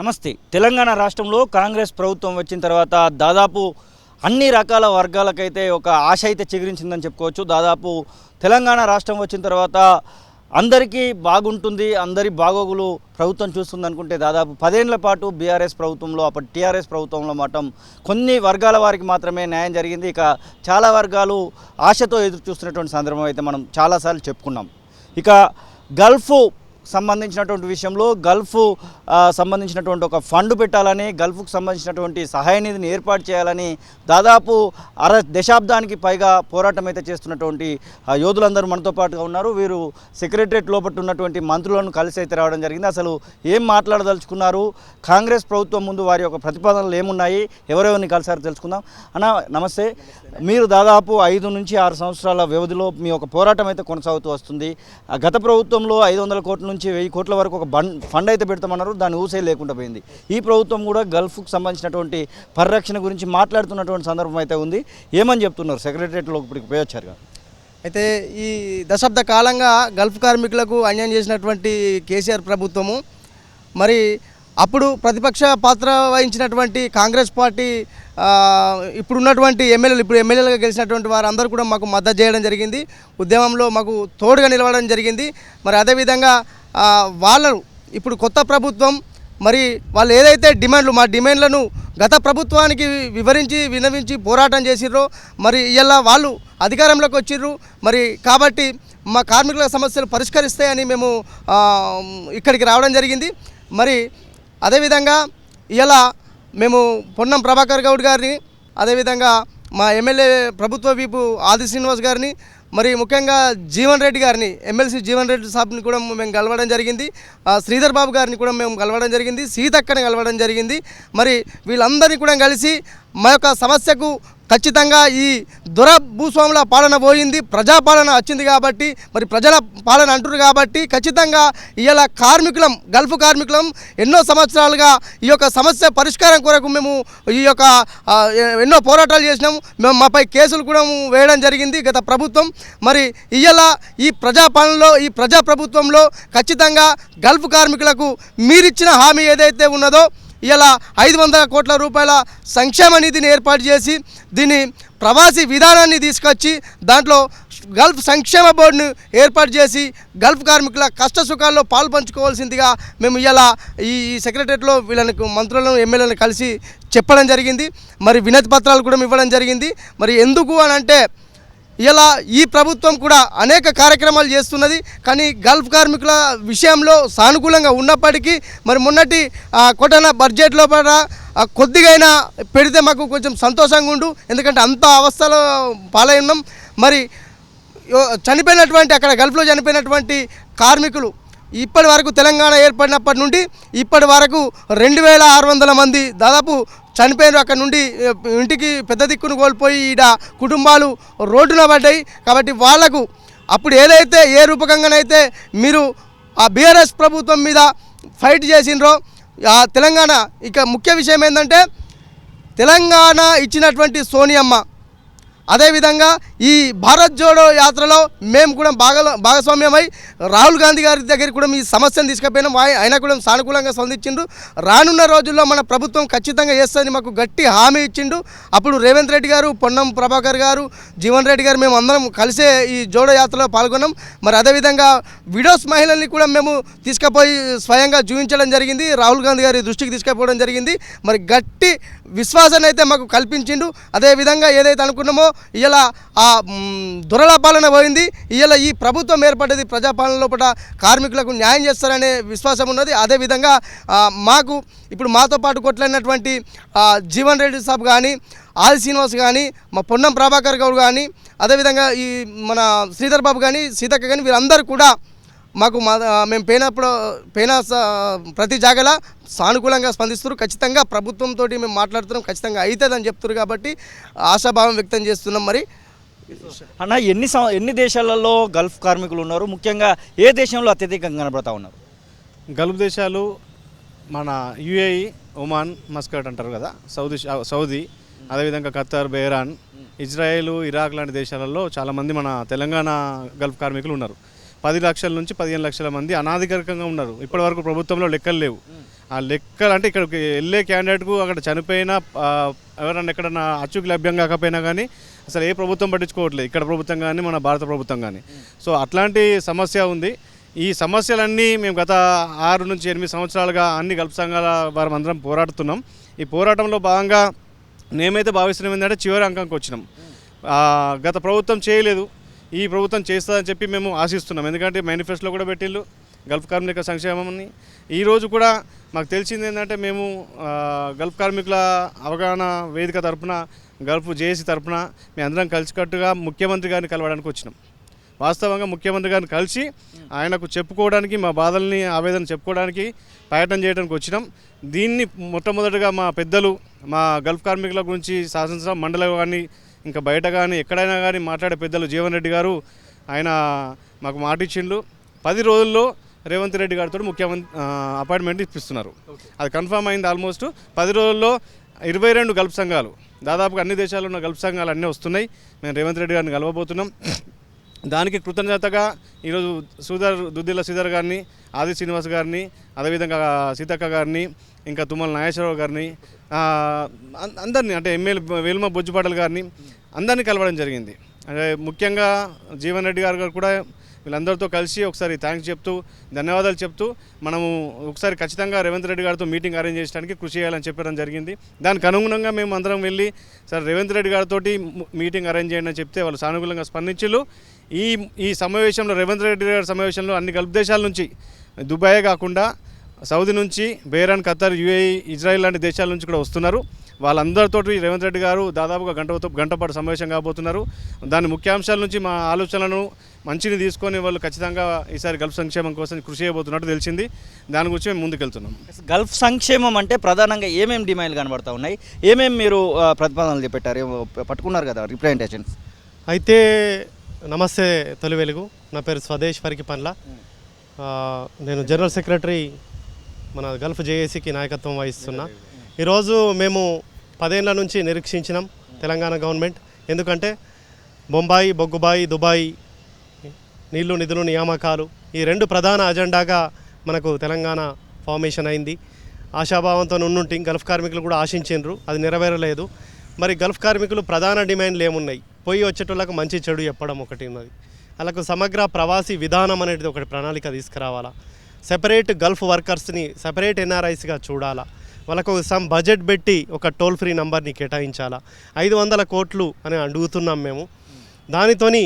నమస్తే. తెలంగాణ రాష్ట్రంలో కాంగ్రెస్ ప్రభుత్వం వచ్చిన తర్వాత దాదాపు అన్ని రకాల వర్గాలకైతే ఒక ఆశ అయితే చిగురించిందని చెప్పుకోవచ్చు. దాదాపు తెలంగాణ రాష్ట్రం వచ్చిన తర్వాత అందరికీ బాగుంటుంది, అందరి బాగోగులు ప్రభుత్వం చూస్తుంది అనుకుంటే దాదాపు 10 ఏళ్ల పాటు బీఆర్ఎస్ ప్రభుత్వంలో, అప్పటి టీఆర్ఎస్ ప్రభుత్వంలో మాత్రం కొన్ని వర్గాల వారికి మాత్రమే న్యాయం జరిగింది. ఇక చాలా వర్గాలు ఆశతో ఎదురు చూస్తున్నటువంటి సందర్భం అయితే మనం చాలాసార్లు చెప్పుకున్నాం. ఇక గల్ఫ్ సంబంధించినటువంటి విషయంలో సంబంధించినటువంటి ఒక ఫండ్ పెట్టాలని, గల్ఫ్కు సంబంధించినటువంటి సహాయ నిధిని ఏర్పాటు చేయాలని దాదాపు దశాబ్దానికి పైగా పోరాటం అయితే చేస్తున్నటువంటి యోధులందరూ మనతో పాటుగా ఉన్నారు. వీరు సెక్రటరియట్ లోపల ఉన్నటువంటి మంత్రులను కలిసి అయితే రావడం జరిగింది. అసలు ఏం మాట్లాడదలుచుకున్నారు, కాంగ్రెస్ ప్రభుత్వం ముందు వారి యొక్క ప్రతిపాదనలు ఏమున్నాయి, ఎవరెవరిని కలిసారో తెలుసుకుందాం. అన్న నమస్తే. మీరు దాదాపు 5 నుంచి 6 సంవత్సరాల వ్యవధిలో మీ యొక్క పోరాటం అయితే కొనసాగుతూ వస్తుంది. గత ప్రభుత్వంలో 500 కోట్ల నుంచి 1000 కోట్ల వరకు ఒక ఫండ్ అయితే పెడతామన్నారు, దాని ఊసే లేకుండా పోయింది. ఈ ప్రభుత్వం కూడా గల్ఫ్కు సంబంధించినటువంటి పరిరక్షణ గురించి మాట్లాడుతున్నటువంటి సందర్భం అయితే ఉంది. ఏమని చెప్తున్నారు? సెక్రటరియట్లో ఇప్పటికి పోయొచ్చారుగా. అయితే ఈ దశాబ్ద కాలంగా గల్ఫ్ కార్మికులకు అన్యాయం చేసినటువంటి కేసీఆర్ ప్రభుత్వము, మరి అప్పుడు ప్రతిపక్ష పాత్ర వహించినటువంటి కాంగ్రెస్ పార్టీ ఇప్పుడున్నటువంటి ఎమ్మెల్యేలుగా గెలిచినటువంటి వారందరూ కూడా మాకు మద్దతు చేయడం జరిగింది. ఉద్యమంలో మాకు తోడుగా నిలవడం జరిగింది. మరి అదేవిధంగా వాళ్ళు ఇప్పుడు కొత్త ప్రభుత్వం మరి వాళ్ళు ఏదైతే మా డిమాండ్లను గత ప్రభుత్వానికి విన్నవించి పోరాటం చేసిర్రో, మరి ఇలా వాళ్ళు అధికారంలోకి వచ్చిర్రు. మరి కాబట్టి మా కార్మికుల సమస్యలు పరిష్కరిస్తాయని మేము ఇక్కడికి రావడం జరిగింది. మరి అదేవిధంగా ఇలా మేము పొన్నం ప్రభాకర్ గౌడ్ గారిని, అదేవిధంగా మా ఎమ్మెల్యే ప్రభుత్వ వీపు ఆది శ్రీనివాస్ గారిని, మరి ముఖ్యంగా జీవన్ రెడ్డి గారిని, ఎమ్మెల్సీ జీవన్ రెడ్డి సాబ్ని కూడా మేము కలవడం జరిగింది. శ్రీధర్ బాబు గారిని కూడా మేము కలవడం జరిగింది. సీతక్కని కలవడం జరిగింది. మరి వీళ్ళందరినీ కూడా కలిసి మా యొక్క సమస్యకు ఖచ్చితంగా ఈ భూస్వాముల పాలన పోయింది, ప్రజాపాలన వచ్చింది కాబట్టి, మరి ప్రజల పాలన అంటున్నారు కాబట్టి ఖచ్చితంగా ఇవాళ గల్ఫ్ కార్మికులం ఎన్నో సంవత్సరాలుగా ఈ యొక్క సమస్య పరిష్కారం కొరకు మేము ఎన్నో పోరాటాలు చేసినాం. మేము మాపై కేసులు కూడా వేయడం జరిగింది గత ప్రభుత్వం. మరి ఇవాళ ఈ ప్రజాపాలనలో, ఈ ప్రజాప్రభుత్వంలో ఖచ్చితంగా గల్ఫ్ కార్మికులకు మీరిచ్చిన హామీ ఏదైతే ఉన్నదో, ఇలా 500 కోట్ల రూపాయల సంక్షేమ నిధిని ఏర్పాటు చేసి దీన్ని ప్రవాసీ విధానాన్ని తీసుకొచ్చి దాంట్లో గల్ఫ్ సంక్షేమ బోర్డును ఏర్పాటు చేసి గల్ఫ్ కార్మికుల కష్ట సుఖాల్లో పాలు పంచుకోవాల్సిందిగా మేము ఇలా ఈ సెక్రటరియట్లో వీళ్ళకు మంత్రులను, ఎమ్మెల్యేలను కలిసి చెప్పడం జరిగింది. మరి వినతి పత్రాలు కూడా ఇవ్వడం జరిగింది. మరి ఎందుకు అని అంటే ఇలా ఈ ప్రభుత్వం కూడా అనేక కార్యక్రమాలు చేస్తున్నది, కానీ గల్ఫ్ కార్మికుల విషయంలో సానుకూలంగా ఉన్నప్పటికీ మరి మొన్నటి కొట్టన బడ్జెట్లో కొద్దిగైనా పెడితే మాకు కొంచెం సంతోషంగా ఉండు. ఎందుకంటే అంత అవస్థలో పాలై ఉన్నాం. మరి అక్కడ గల్ఫ్లో చనిపోయినటువంటి కార్మికులు ఇప్పటి వరకు తెలంగాణ ఏర్పడినప్పటి నుండి ఇప్పటి వరకు 2600 మంది దాదాపు చనిపోయారు. అక్కడ నుండి ఇంటికి పెద్ద దిక్కును కోల్పోయి ఈడ కుటుంబాలు రోడ్డున పడ్డాయి. కాబట్టి వాళ్లకు అప్పుడు ఏ రూపకంగానైతే మీరు ఆ బీఆర్ఎస్ ప్రభుత్వం మీద ఫైట్ చేసినరో తెలంగాణ, ఇక ముఖ్య విషయం ఏంటంటే తెలంగాణ ఇచ్చినటువంటి సోనియమ్మ, అదేవిధంగా ఈ భారత్ జోడో యాత్రలో మేము కూడా భాగస్వామ్యమై రాహుల్ గాంధీ గారి దగ్గర కూడా మీ సమస్యను తీసుకుపోయినాం. ఆయన కూడా సానుకూలంగా స్పందించిండు. రానున్న రోజుల్లో మన ప్రభుత్వం ఖచ్చితంగా చేస్తుందని మాకు గట్టి హామీ ఇచ్చిండు. అప్పుడు రేవంత్ రెడ్డి గారు, పొన్నం ప్రభాకర్ గారు, జీవన్ రెడ్డి గారు మేము అందరం కలిసే ఈ జోడో యాత్రలో పాల్గొన్నాం. మరి అదేవిధంగా విడోస్ మహిళల్ని కూడా మేము తీసుకుపోయి స్వయంగా చూపించడం జరిగింది, రాహుల్ గాంధీ గారి దృష్టికి తీసుకుపోవడం జరిగింది. మరి గట్టి విశ్వాసాన్ని అయితే మాకు కల్పించిండు. అదేవిధంగా ఏదైతే అనుకున్నామో ఇలా ఆ దురల పాలన పోయింది, ఇలా ఈ ప్రభుత్వం ఏర్పడ్డది ప్రజాపాలన లోపల కార్మికులకు న్యాయం చేస్తారనే విశ్వాసం ఉన్నది. అదేవిధంగా మాకు ఇప్పుడు మాతో పాటు కొట్లాడినటువంటి జీవన్ రెడ్డి సాబ్ కానీ, ఆది శ్రీనివాస్ కానీ, మా పొన్నం ప్రభాకర్ గౌడ్ కానీ, అదేవిధంగా ఈ మన శ్రీధర్ బాబు కానీ, సీతక్క కానీ వీరందరూ కూడా మాకు మేము పోయిన ప్రతి జాగలా సానుకూలంగా స్పందిస్తారు. ఖచ్చితంగా ప్రభుత్వంతో మేము మాట్లాడుతున్నాం, ఖచ్చితంగా అవుతుందని చెప్తున్నారు కాబట్టి ఆశాభావం వ్యక్తం చేస్తున్నాం. మరి అన్న, ఎన్ని దేశాలలో గల్ఫ్ కార్మికులు ఉన్నారు? ముఖ్యంగా ఏ దేశంలో అత్యధికంగా కనబడతా ఉన్నారు? గల్ఫ్ దేశాలు మన యుఏఈ, ఒమాన్, మస్కట్ అంటారు కదా, సౌదీ, అదేవిధంగా ఖత్తర్, బెహ్రాన్, ఇజ్రాయెల్, ఇరాక్ లాంటి దేశాలలో చాలామంది మన తెలంగాణ గల్ఫ్ కార్మికులు ఉన్నారు. 10 లక్షల నుంచి 15 లక్షల మంది అనాధికారికంగా ఉన్నారు. ఇప్పటివరకు ప్రభుత్వంలో లెక్కలు లేవు. ఆ లెక్కలు అంటే ఇక్కడికి వెళ్ళే క్యాండిడేట్కు అక్కడ చనిపోయినా ఎవరన్నా ఎక్కడన్నా అచ్చుకు లభ్యం కాకపోయినా కానీ అసలు ఏ ప్రభుత్వం పట్టించుకోవట్లేదు, ఇక్కడ ప్రభుత్వం కానీ మన భారత ప్రభుత్వం కానీ. సో అట్లాంటి సమస్య ఉంది. ఈ సమస్యలన్నీ మేము గత 6 నుంచి 8 సంవత్సరాలుగా అన్ని గల్ఫ్ సంఘాల వారం అందరం పోరాడుతున్నాం. ఈ పోరాటంలో భాగంగా మేమైతే భావిస్తున్నాం ఏంటంటే చివరి అంకంకి వచ్చినాం. గత ప్రభుత్వం చేయలేదు, ఈ ప్రభుత్వం చేస్తుందని చెప్పి మేము ఆశిస్తున్నాం. ఎందుకంటే మేనిఫెస్టోలో కూడా పెట్టిళ్ళు గల్ఫ్ కార్మిక సంక్షేమని. ఈరోజు కూడా మాకు తెలిసింది ఏంటంటే మేము గల్ఫ్ కార్మికుల అవగాహన వేదిక తరఫున, గల్ఫ్ జేఏసీ తరఫున మేము అందరం కలిసికట్టుగా ముఖ్యమంత్రి గారిని కలవడానికి వచ్చినాం. వాస్తవంగా ముఖ్యమంత్రి గారిని కలిసి ఆయనకు చెప్పుకోవడానికి, మా బాధల్ని ఆవేదన చెప్పుకోవడానికి పర్యటన చేయడానికి వచ్చినాం. దీన్ని మొట్టమొదటిగా మా పెద్దలు, మా గల్ఫ్ కార్మికుల గురించి శాసనసభ మండలి కానీ ఇంకా బయట కానీ ఎక్కడైనా కానీ మాట్లాడే పెద్దలు జీవన్ రెడ్డి గారు ఆయన మాకు మాట ఇచ్చిండ్రు. 10 రోజుల్లో రేవంత్ రెడ్డి గారితో ముఖ్యమంత్రి అపాయింట్మెంట్ ఇప్పిస్తున్నారు. అది కన్ఫర్మ్ అయింది. ఆల్మోస్ట్ 10 రోజుల్లో 22 గల్ఫ్ సంఘాలు, దాదాపుగా అన్ని దేశాల్లో ఉన్న గల్ఫ్ సంఘాలు అన్నీ వస్తున్నాయి. మేము రేవంత్ రెడ్డి గారిని కలవబోతున్నాం. దానికి కృతజ్ఞతగా ఈరోజు దుద్దిల్ల శ్రీధర్ గారిని, ఆది శ్రీనివాస్ గారిని, అదేవిధంగా సీతక్క గారిని, ఇంకా తుమ్మల నాగేశ్వరరావు గారిని, అందరినీ అంటే ఎమ్మెల్యే వేల్మ బొజ్జుపాటల్ గారిని అందరినీ కలవడం జరిగింది. అంటే ముఖ్యంగా జీవన్ రెడ్డి గారు కూడా వీళ్ళందరితో కలిసి ఒకసారి థ్యాంక్స్ చెప్తూ, ధన్యవాదాలు చెప్తూ మనము ఒకసారి ఖచ్చితంగా రేవంత్ రెడ్డి గారితో మీటింగ్ అరేంజ్ చేయడానికి కృషి చేయాలని చెప్పడం జరిగింది. దానికి అనుగుణంగా మేము అందరం వెళ్ళి సార్ రేవంత్ రెడ్డి గారితో మీటింగ్ అరేంజ్ చేయండి అని చెప్తే వాళ్ళు సానుకూలంగా స్పందించారు. ఈ సమావేశంలో, రేవంత్ రెడ్డి గారి సమావేశంలో అన్ని గల్ఫ్ దేశాల నుంచి, దుబాయే కాకుండా సౌదీ నుంచి, బెహ్రాన్, ఖత్తర్, యుఏఈ, ఇజ్రాయిల్ లాంటి దేశాల నుంచి కూడా వస్తున్నారు. వాళ్ళందరితో రేవంత్ రెడ్డి గారు దాదాపుగా గంట పాటు సమావేశం కాబోతున్నారు. దాని ముఖ్యాంశాల నుంచి మా ఆలోచనలను మంచిని తీసుకొని వాళ్ళు ఖచ్చితంగా ఈసారి గల్ఫ్ సంక్షేమం కోసం కృషి చేయబోతున్నట్టు తెలిసింది. దాని గురించి మేము ముందుకెళ్తున్నాం. గల్ఫ్ సంక్షేమం అంటే ప్రధానంగా ఏమేమి డిమాండ్లు కనబడతా ఉన్నాయి, ఏమేమి మీరు ప్రతిపాదనలు చేపట్టారు, పట్టుకున్నారు కదా రిప్రజెంటేషన్స్? అయితే నమస్తే తొలి వెలుగు, నా పేరు స్వదేశ్ పరికిపన్ల. నేను జనరల్ సెక్రటరీ మన గల్ఫ్ జేఏసీకి నాయకత్వం వహిస్తున్నా. ఈరోజు మేము 10 ఏళ్ల నుంచి నిరీక్షించినాం తెలంగాణ గవర్నమెంట్. ఎందుకంటే బొంబాయి, బొగ్గుబాయి, దుబాయ్, నీళ్లు నిధులు నియామకాలు, ఈ 2 ప్రధాన అజెండాగా మనకు తెలంగాణ ఫార్మేషన్ అయింది. ఆశాభావంతో నుండి గల్ఫ్ కార్మికులు కూడా ఆశించిండ్రు, అది నెరవేరలేదు. మరి గల్ఫ్ కార్మికులు ప్రధాన డిమాండ్లు ఏమున్నాయి? పోయి వచ్చేటోళ్ళకు మంచి చెడు చెప్పడం ఒకటి ఉన్నది. వాళ్ళకు సమగ్ర ప్రవాసీ విధానం అనేది ఒకటి ప్రణాళిక తీసుకురావాలా. సెపరేట్ గల్ఫ్ వర్కర్స్ని సెపరేట్ ఎన్ఆర్ఐస్గా చూడాలా. వాళ్ళకు సమ్ బడ్జెట్ పెట్టి ఒక టోల్ ఫ్రీ నంబర్ని కేటాయించాలా. 500 కోట్లు అని అడుగుతున్నాం మేము. దానితోని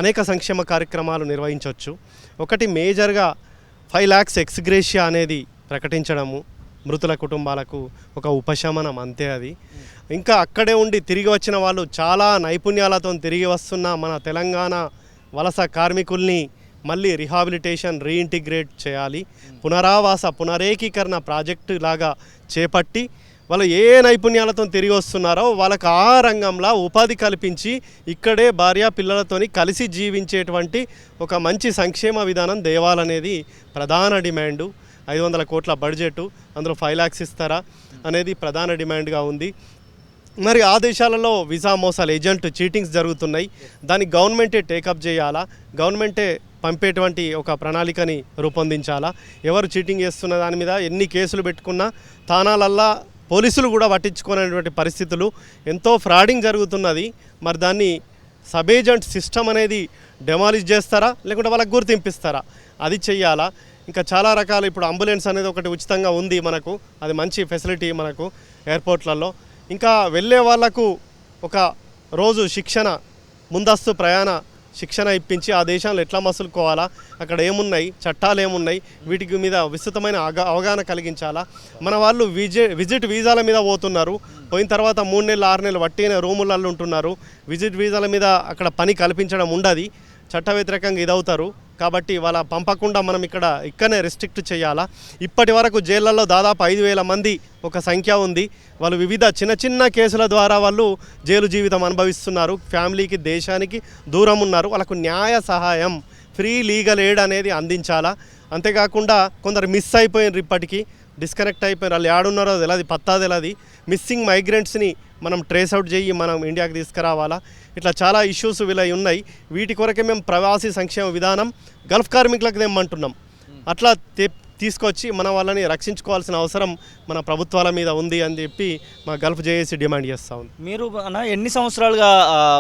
అనేక సంక్షేమ కార్యక్రమాలు నిర్వహించవచ్చు. ఒకటి మేజర్గా 5 lakhs ఎక్స్గ్రేషియా అనేది ప్రకటించడము, మృతుల కుటుంబాలకు ఒక ఉపశమనం, అంతే అది. ఇంకా అక్కడే ఉండి తిరిగి వచ్చిన వాళ్ళు చాలా నైపుణ్యాలతో తిరిగి వస్తున్న మన తెలంగాణ వలస కార్మికుల్ని మళ్ళీ రీహాబిలిటేషన్, రీఇంటిగ్రేట్ చేయాలి. పునరావాస పునరేకీకరణ ప్రాజెక్టు లాగా చేపట్టి వాళ్ళు ఏ నైపుణ్యాలతో తిరిగి వస్తున్నారో వాళ్ళకి ఆ రంగంలో ఉపాధి కల్పించి ఇక్కడే భార్య పిల్లలతోని కలిసి జీవించేటువంటి ఒక మంచి సంక్షేమ విధానం దేవాలనేది ప్రధాన డిమాండు. 500 కోట్ల బడ్జెట్, అందులో 5 lakhs ఇస్తారా అనేది ప్రధాన డిమాండ్గా ఉంది. మరి ఆ దేశాలలో వీసా మోసాలు, ఏజెంట్ చీటింగ్స్ జరుగుతున్నాయి. దాన్ని గవర్నమెంటే టేకప్ చేయాలా, గవర్నమెంటే పంపేటువంటి ఒక ప్రణాళికని రూపొందించాలా. ఎవరు చీటింగ్ చేస్తున్న దాని మీద ఎన్ని కేసులు పెట్టుకున్నా తానాలల్లా పోలీసులు కూడా పట్టించుకునేటువంటి పరిస్థితులు, ఎంతో ఫ్రాడింగ్ జరుగుతున్నది. మరి దాన్ని సబ్ ఏజెంట్ సిస్టమ్ అనేది డెమాలిష్ చేస్తారా, లేకుంటే వాళ్ళకి గుర్తింపిస్తారా, అది చెయ్యాలా. ఇంకా చాలా రకాలు, ఇప్పుడు అంబులెన్స్ అనేది ఒకటి ఉచితంగా ఉంది మనకు, అది మంచి ఫెసిలిటీ మనకు ఎయిర్పోర్ట్లలో. ఇంకా వెళ్ళే వాళ్లకు ఒక రోజు శిక్షణ, ముందస్తు ప్రయాణ శిక్షణ ఇప్పించి ఆ దేశాల్లో ఎట్లా మసులుకోవాలా, అక్కడ ఏమున్నాయి, చట్టాలు ఏమున్నాయి, వీటికి మీద విస్తృతమైన అవగాహన కలిగించాలా. మన వాళ్ళు విజిట్ వీసాల మీద పోతున్నారు, పోయిన తర్వాత 3 నెలలు 6 నెలలు వట్టిన రూములలో ఉంటున్నారు. విజిట్ వీసాల మీద అక్కడ పని కల్పించడం ఉండదు, చట్ట వ్యతిరేకంగా ఇదవుతారు. కాబట్టి వాళ్ళ పంపకుండా మనం ఇక్కడనే రెస్ట్రిక్ట్ చేయాలా. ఇప్పటి వరకు జైళ్ళల్లో దాదాపు 5,000 మంది ఒక సంఖ్య ఉంది. వాళ్ళు వివిధ చిన్న చిన్న కేసుల ద్వారా వాళ్ళు జైలు జీవితం అనుభవిస్తున్నారు. ఫ్యామిలీకి, దేశానికి దూరం ఉన్నారు. వాళ్ళకు న్యాయ సహాయం, ఫ్రీ లీగల్ ఎయిడ్ అనేది అందించాలా. అంతేకాకుండా కొందరు మిస్ అయిపోయినారు, ఇప్పటికీ డిస్కనెక్ట్ అయిపోయినారు, వాళ్ళు ఏడున్నారో తెలియదు, పత్తా తెలియదు. మిస్సింగ్ మైగ్రెంట్స్ని మనం ట్రేస్ అవుట్ చేయి మనం ఇండియాకి తీసుకురావాలా. ఇట్లా చాలా ఇష్యూస్ వీళ్ళ ఉన్నాయి. వీటి కొరకే మేము ప్రవాసీ సంక్షేమ విధానం గల్ఫ్ కార్మికులకు తెమ్మంటున్నాం. అట్లా తీసుకొచ్చి మన వాళ్ళని రక్షించుకోవాల్సిన అవసరం మన ప్రభుత్వాల మీద ఉంది అని చెప్పి మా గల్ఫ్ జేఏసీ డిమాండ్ చేస్తూ ఉంది. మీరు అన్న ఎన్ని సంవత్సరాలుగా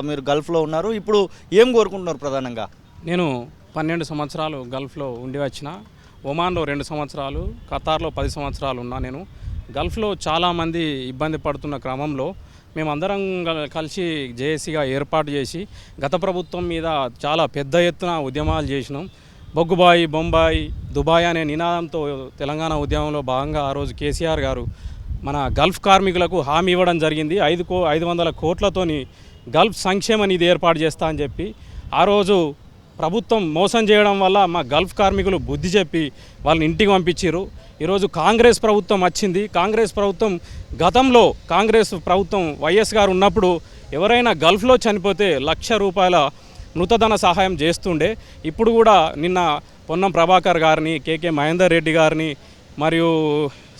మీరు గల్ఫ్లో ఉన్నారు? ఇప్పుడు ఏం కోరుకుంటున్నారు ప్రధానంగా? నేను 12 సంవత్సరాలు గల్ఫ్లో ఉండి వచ్చిన. ఒమాన్లో 2 సంవత్సరాలు, ఖతార్లో 10 సంవత్సరాలు ఉన్నా. నేను గల్ఫ్లో చాలామంది ఇబ్బంది పడుతున్న క్రమంలో మేమందరం కలిసి జేఏసీగా ఏర్పాటు చేసి గత ప్రభుత్వం మీద చాలా పెద్ద ఎత్తున ఉద్యమాలు చేసినాం. బొగ్గుబాయి బొంబాయి దుబాయ్ అనే నినాదంతో తెలంగాణ ఉద్యమంలో భాగంగా ఆ రోజు కేసీఆర్ గారు మన గల్ఫ్ కార్మికులకు హామీ ఇవ్వడం జరిగింది. 500 కోట్లతోని గల్ఫ్ సంక్షేమ నిధి ఏర్పాటు చేస్తా అని చెప్పి ఆ రోజు ప్రభుత్వం మోసం చేయడం వల్ల మా గల్ఫ్ కార్మికులు బుద్ధి చెప్పి వాళ్ళని ఇంటికి పంపించారు. ఈరోజు కాంగ్రెస్ ప్రభుత్వం వచ్చింది. కాంగ్రెస్ ప్రభుత్వం గతంలో కాంగ్రెస్ ప్రభుత్వం వైఎస్ గారు ఉన్నప్పుడు ఎవరైనా గల్ఫ్లో చనిపోతే ₹1,00,000 మృతధన సహాయం చేస్తుండే. ఇప్పుడు కూడా నిన్న పొన్నం ప్రభాకర్ గారిని, కేకే మహేందర్ రెడ్డి గారిని మరియు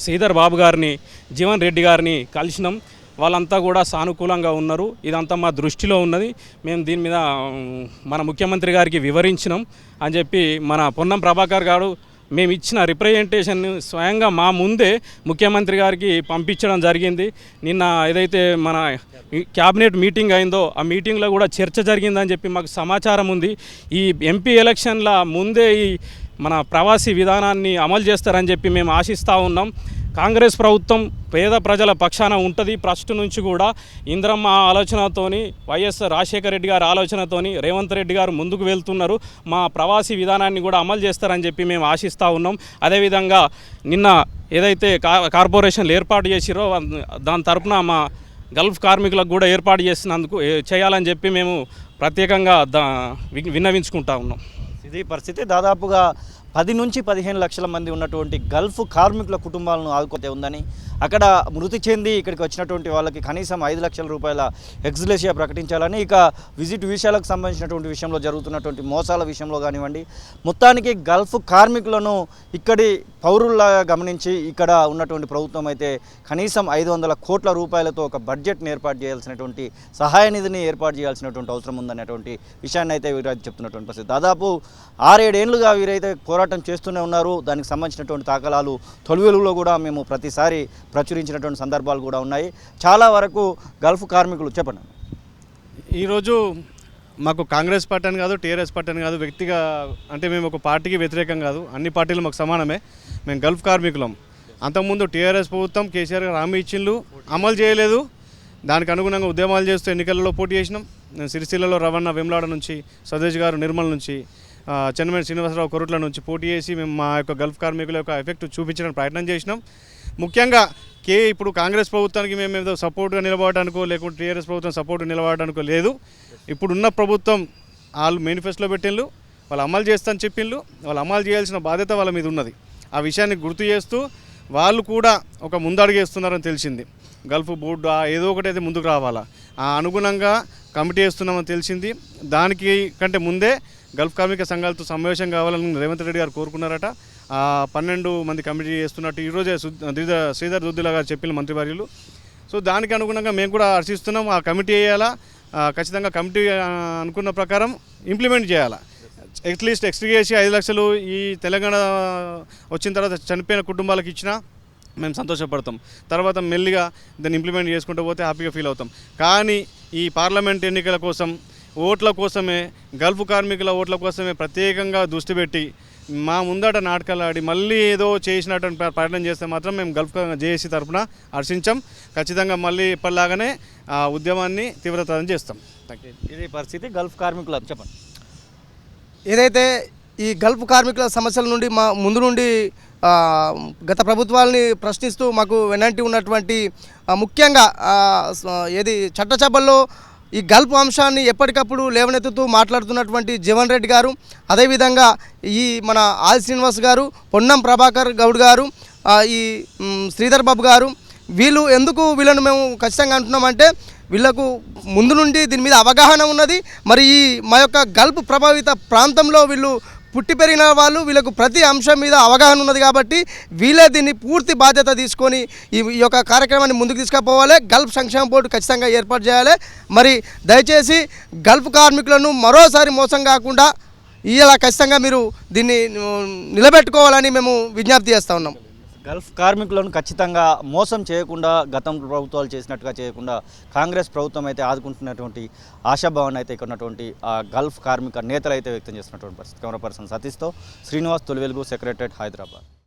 శ్రీధర్ బాబు గారిని, జీవన్ రెడ్డి గారిని కలిసినాం. వాళ్ళంతా కూడా సానుకూలంగా ఉన్నారు. ఇదంతా మా దృష్టిలో ఉన్నది. మేము దీని మీద మన ముఖ్యమంత్రి గారికి వివరించినాం అని చెప్పి మన పొన్నం ప్రభాకర్ గారు మేము ఇచ్చిన రిప్రజెంటేషన్ స్వయంగా మా ముందే ముఖ్యమంత్రి గారికి పంపించడం జరిగింది. నిన్న ఏదైతే మన క్యాబినెట్ మీటింగ్ అయిందో ఆ మీటింగ్లో కూడా చర్చ జరిగిందని చెప్పి మాకు సమాచారం ఉంది. ఈ ఎంపీ ఎలక్షన్ల ముందే ఈ మన ప్రవాసీ విధానాన్ని అమలు చేస్తారని చెప్పి మేము ఆశిస్తూ ఉన్నాం. కాంగ్రెస్ ప్రభుత్వం పేద ప్రజల పక్షాన ఉంటుంది. ఫస్ట్ నుంచి కూడా ఇంద్రమ్మ ఆలోచనతోని, వైఎస్ రాజశేఖర రెడ్డి గారి ఆలోచనతోని రేవంత్ రెడ్డి గారు ముందుకు వెళ్తున్నారు. మా ప్రవాసీ విధానాన్ని కూడా అమలు చేస్తారని చెప్పి మేము ఆశిస్తూ ఉన్నాం. అదేవిధంగా నిన్న ఏదైతే కార్పొరేషన్లు ఏర్పాటు చేసిరో దాని తరపున మా గల్ఫ్ కార్మికులకు కూడా ఏర్పాటు చేసినందుకు చేయాలని చెప్పి మేము ప్రత్యేకంగా విన్నవించుకుంటా ఉన్నాం. ఇది పరిస్థితి. దాదాపుగా 10 నుంచి 15 లక్షల మంది ఉన్నటువంటి గల్ఫ్ కార్మికుల కుటుంబాలను ఆదుకోతే ఉందని, అక్కడ మృతి చెంది ఇక్కడికి వచ్చినటువంటి వాళ్ళకి కనీసం ₹5 లక్షల ఎక్స్గ్రేషియా ప్రకటించాలని, ఇక విజిట్ వీసాలకు సంబంధించినటువంటి విషయంలో జరుగుతున్నటువంటి మోసాల విషయంలో కానివ్వండి, మొత్తానికి గల్ఫ్ కార్మికులను ఇక్కడి పౌరుల్లాగా గమనించి ఇక్కడ ఉన్నటువంటి ప్రభుత్వం అయితే కనీసం ₹500 కోట్ల ఒక బడ్జెట్ని ఏర్పాటు చేయాల్సినటువంటి సహాయ నిధిని ఏర్పాటు చేయాల్సినటువంటి అవసరం ఉందనేటువంటి విషయాన్ని అయితే వీరైతే చెప్తున్నటువంటి పరిస్థితి. దాదాపు 6-7 ఏళ్లుగా వీరైతే పోరాటం చేస్తూనే ఉన్నారు. దానికి సంబంధించినటువంటి దాఖలాలు తొలి వెలుగులో కూడా మేము ప్రతిసారి ప్రచురించినటువంటి సందర్భాలు కూడా ఉన్నాయి. చాలా వరకు గల్ఫ్ కార్మికులు చెప్పండి. ఈరోజు మాకు కాంగ్రెస్ పార్టీ అని కాదు, టీఆర్ఎస్ పార్టీ అని కాదు, వ్యక్తిగా అంటే మేము ఒక పార్టీకి వ్యతిరేకం కాదు, అన్ని పార్టీలు మాకు సమానమే. మేము గల్ఫ్ కార్మికులం. అంతకుముందు టీఆర్ఎస్ ప్రభుత్వం కేసీఆర్ గారు హామీ ఇచ్చిండ్లు, అమలు చేయలేదు. దానికి అనుగుణంగా ఉద్యమాలు చేస్తూ ఎన్నికలలో పోటీ చేసినాం. నేను సిరిసిల్లలో రవణ వేములాడ నుంచి, స్వదేశ్ గారు నిర్మల్ నుంచి, చెన్నమనేని శ్రీనివాసరావు కొరుట్ల నుంచి పోటీ చేసి మేము మా యొక్క గల్ఫ్ కార్మికుల యొక్క ఎఫెక్ట్ చూపించడానికి ప్రయత్నం చేసినాం. ముఖ్యంగా ఇప్పుడు కాంగ్రెస్ ప్రభుత్వానికి మేము ఏదో సపోర్ట్గా నిలబడడానికో లేకుంటే టీఆర్ఎస్ ప్రభుత్వం సపోర్ట్గా నిలబడడానికో లేదు. ఇప్పుడున్న ప్రభుత్వం వాళ్ళు మేనిఫెస్టోలో పెట్టిండ్రు, వాళ్ళు అమలు చేస్తారని చెప్పిండ్రు. వాళ్ళు అమలు చేయాల్సిన బాధ్యత వాళ్ళ మీద ఉన్నది. ఆ విషయాన్ని గుర్తు చేస్తూ వాళ్ళు కూడా ఒక ముందడుగేస్తున్నారని తెలిసింది. గల్ఫ్ బోర్డు ఏదో ఒకటి అయితే ముందుకు రావాలా, ఆ అనుగుణంగా కమిటీ వేస్తున్నామని తెలిసింది. దానికి కంటే ముందే గల్ఫ్ కార్మిక సంఘాలతో సమావేశం కావాలని రేవంత్ రెడ్డి గారు కోరుకున్నారట. 12 మంది కమిటీ చేస్తున్నట్టు ఈరోజే శ్రీధర్ దుద్దిలా గారు చెప్పిన మంత్రివర్యులు. సో దానికి అనుగుణంగా మేము కూడా హర్షిస్తున్నాం. ఆ కమిటీ వేయాలా, ఖచ్చితంగా కమిటీ అనుకున్న ప్రకారం ఇంప్లిమెంట్ చేయాలా. అట్లీస్ట్ ఎక్స్ట్రీగేసి 5 లక్షలు ఈ తెలంగాణ వచ్చిన తర్వాత చనిపోయిన కుటుంబాలకు ఇచ్చినా మేము సంతోషపడతాం. తర్వాత మెల్లిగా దాన్ని ఇంప్లిమెంట్ చేసుకుంటూ పోతే హ్యాపీగా ఫీల్ అవుతాం. కానీ ఈ పార్లమెంట్ ఎన్నికల కోసం, ఓట్ల కోసమే, గల్ఫ్ కార్మికుల ఓట్ల కోసమే ప్రత్యేకంగా దృష్టి పెట్టి మా ముందట నాటకాలు ఆడి మళ్ళీ ఏదో చేసినట్టు ప్రకటన చేస్తే మాత్రం మేము గల్ఫ్ జేఏసీ తరఫున హర్షించాం. ఖచ్చితంగా మళ్ళీ ఇప్పటిలాగానే ఆ ఉద్యమాన్ని తీవ్రతరం చేస్తాం. ఇది పరిస్థితి. గల్ఫ్ కార్మికులు చెప్పండి. ఏదైతే ఈ గల్ఫ్ కార్మికుల సమస్యల నుండి మా ముందు నుండి గత ప్రభుత్వాలని ప్రశ్నిస్తూ మాకు వెనంటి ఉన్నటువంటి ముఖ్యంగా ఏది చట్టసభల్లో ఈ గల్ఫ్ అంశాన్ని ఎప్పటికప్పుడు లేవనెత్తుతూ మాట్లాడుతున్నటువంటి జీవన్ రెడ్డి గారు, అదేవిధంగా ఈ మన ఆది శ్రీనివాస్ గారు, పొన్నం ప్రభాకర్ గౌడ్ గారు, ఈ శ్రీధర్ బాబు గారు, వీళ్ళను మేము ఖచ్చితంగా అంటున్నామంటే వీళ్ళకు ముందు నుండి దీని మీద అవగాహన ఉన్నది. మరి ఈ మా యొక్క గల్ఫ్ ప్రభావిత ప్రాంతంలో వీళ్ళు పుట్టి పెరిగిన వాళ్ళు, వీళ్ళకు ప్రతి అంశం మీద అవగాహన ఉన్నది కాబట్టి వీళ్ళే దీన్ని పూర్తి బాధ్యత తీసుకొని ఈ యొక్క కార్యక్రమాన్ని ముందుకు తీసుకుపోవాలి. గల్ఫ్ సంక్షేమ బోర్డు ఖచ్చితంగా ఏర్పాటు చేయాలి. మరి దయచేసి గల్ఫ్ కార్మికులను మరోసారి మోసం కాకుండా ఇలా ఖచ్చితంగా మీరు దీన్ని నిలబెట్టుకోవాలని మేము విజ్ఞప్తి చేస్తూ ఉన్నాం. గల్ఫ్ కార్మికులను ఖచ్చితంగా మోసం చేయకుండా గతం ప్రభుత్వాలు చేసినట్టుగా చేయకుండా కాంగ్రెస్ ప్రభుత్వం అయితే ఆదుకుంటున్నటువంటి ఆశాభావాన్ని అయితే ఇక్కడ ఉన్నటువంటి గల్ఫ్ కార్మిక నేతలు అయితే వ్యక్తం చేస్తున్నటువంటి పరిస్థితి. కెమెరా పర్సన్ సతీష్తో శ్రీనివాస్, తొలి వెలుగు, సెక్రటరేట్, హైదరాబాద్.